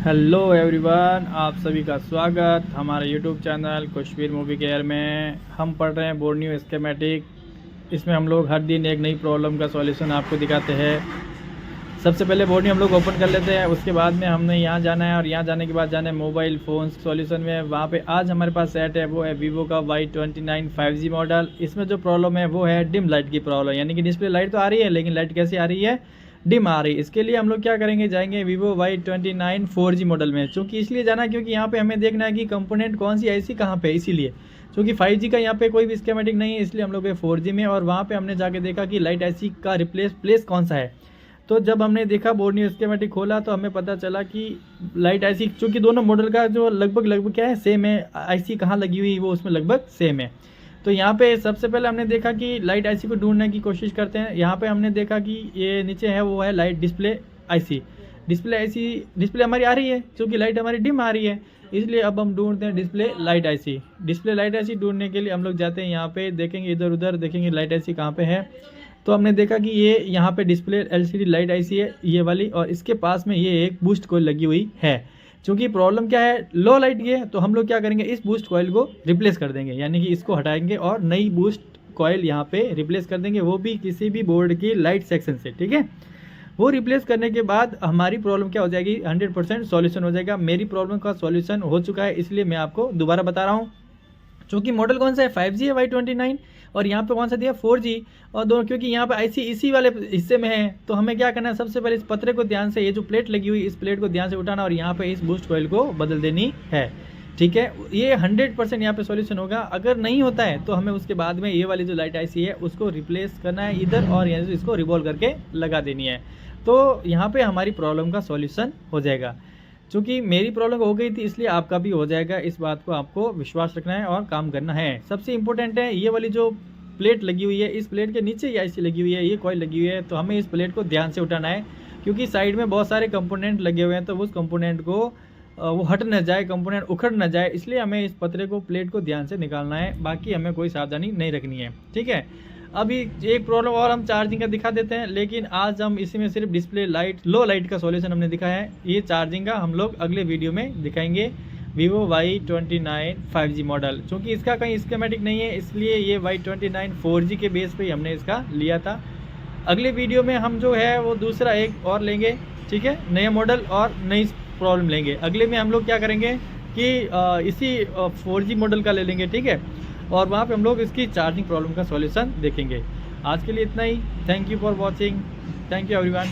Hello everyone, आप सभी का स्वागत हमारे YouTube channel Kashmir movie care में। हम पढ़ रहे हैं बोर्ड न्यू स्कीमेटिक। इसमें हम लोग हर दिन एक नई प्रॉब्लम का सॉल्यूशन आपको दिखाते हैं। सबसे पहले बोर्ड न्यू हम लोग ओपन कर लेते हैं, उसके बाद में हमने यहाँ जाना है और यहाँ जाने के बाद जाना है मोबाइल फ़ोन सॉल्यूशन में। वहाँ पे आज हमारे पास सेट है, वो है वीवो का Y29 5G मॉडल। इसमें जो प्रॉब्लम है वो है डिम लाइट की प्रॉब्लम, यानी कि डिस्प्ले लाइट तो आ रही है लेकिन लाइट कैसे आ रही है, डिम आ रही है। इसके लिए हम लोग क्या करेंगे, जाएंगे वीवो Y29 4G मॉडल में। चूँकि इसलिए जाना क्योंकि यहाँ पे हमें देखना है कि कंपोनेंट कौन सी ऐसी कहाँ पे, इसीलिए क्योंकि 5G का यहाँ पे कोई भी स्कीमेटिक नहीं है, इसलिए हम लोग 4G में। और वहाँ पे हमने जाके देखा कि लाइट ऐसी का प्लेस कौन सा है। तो जब हमने देखा बोर्ड न्यू स्कीमेटिक खोला तो हमें पता चला कि लाइट ऐसी, चूँकि दोनों मॉडल का जो लगभग क्या है सेम है, ऐसी कहाँ लगी हुई वो उसमें लगभग सेम है। तो यहाँ पे सबसे पहले हमने देखा कि लाइट आईसी को ढूंढने की कोशिश करते हैं। यहाँ पे हमने देखा कि ये नीचे है वो है लाइट डिस्प्ले आईसी। डिस्प्ले हमारी आ रही है, क्योंकि लाइट हमारी डिम आ रही है, इसलिए अब हम ढूंढते हैं display light IC. Display light IC ढूंढने के लिए हम लोग जाते हैं यहाँ पे, देखेंगे इधर उधर, देखेंगे लाइट आईसी कहाँ पे है। तो हमने देखा कि ये यहाँ पे डिस्प्ले एलसीडी लाइट आईसी है ये वाली, और इसके पास में ये एक बूस्ट कॉइल लगी हुई है। क्योंकि प्रॉब्लम क्या है, लो लाइट ये है, तो हम लोग क्या करेंगे, इस बूस्ट कॉइल को रिप्लेस कर देंगे, यानी कि इसको हटाएंगे और नई बूस्ट कॉइल यहाँ पे रिप्लेस कर देंगे, वो भी किसी भी बोर्ड की लाइट सेक्शन से। ठीक है, वो रिप्लेस करने के बाद हमारी प्रॉब्लम क्या हो जाएगी, 100% सॉल्यूशन हो जाएगा। मेरी प्रॉब्लम का सॉल्यूशन हो चुका है, इसलिए मैं आपको दोबारा बता रहा हूँ। चूँकि मॉडल कौन सा है, 5G है Y29, और यहाँ पे कौन सा दिया 4G, और दोनों क्योंकि यहाँ पे आईसी इसी वाले हिस्से में है। तो हमें क्या करना है, सबसे पहले इस पतरे को ध्यान से, ये जो प्लेट लगी हुई इस प्लेट को ध्यान से उठाना और यहाँ पे इस बूस्ट कॉइल को बदल देनी है। ठीक है, ये 100% यहाँ पे सॉल्यूशन होगा। अगर नहीं होता है तो हमें उसके बाद में ये वाली जो लाइट आईसी है उसको रिप्लेस करना है इधर, और यहाँ से इसको रिवॉल्व करके लगा देनी है। तो यहाँ पे हमारी प्रॉब्लम का सॉल्यूशन हो जाएगा। चूँकि मेरी प्रॉब्लम हो गई थी इसलिए आपका भी हो जाएगा, इस बात को आपको विश्वास रखना है और काम करना है। सबसे इम्पोर्टेंट है ये वाली जो प्लेट लगी हुई है, इस प्लेट के नीचे ये आईसी लगी हुई है, ये कॉइल लगी हुई है, तो हमें इस प्लेट को ध्यान से उठाना है, क्योंकि साइड में बहुत सारे कंपोनेंट लगे हुए हैं, तो उस कंपोनेंट को वो हट न जाए, कंपोनेंट उखड़ न जाए, इसलिए हमें इस पतरे को, प्लेट को ध्यान से निकालना है। बाकी हमें कोई सावधानी नहीं रखनी है। ठीक है, अभी एक प्रॉब्लम और हम चार्जिंग का दिखा देते हैं, लेकिन आज हम इसी में सिर्फ डिस्प्ले लाइट, लो लाइट का सॉल्यूशन हमने दिखाया है। ये चार्जिंग का हम लोग अगले वीडियो में दिखाएंगे, वीवो Y29 5G मॉडल। चूँकि इसका कहीं स्कीमेटिक नहीं है, इसलिए ये Y29 4G के बेस पे ही हमने इसका लिया था। अगले वीडियो में हम जो है वो दूसरा एक और लेंगे। ठीक है, नया मॉडल और नई प्रॉब्लम लेंगे। अगले में हम लोग क्या करेंगे कि इसी 4G मॉडल का ले लेंगे। ठीक है, और वहाँ पे हम लोग इसकी चार्जिंग प्रॉब्लम का सॉल्यूशन देखेंगे। आज के लिए इतना ही। Thank you for watching. Thank you everyone.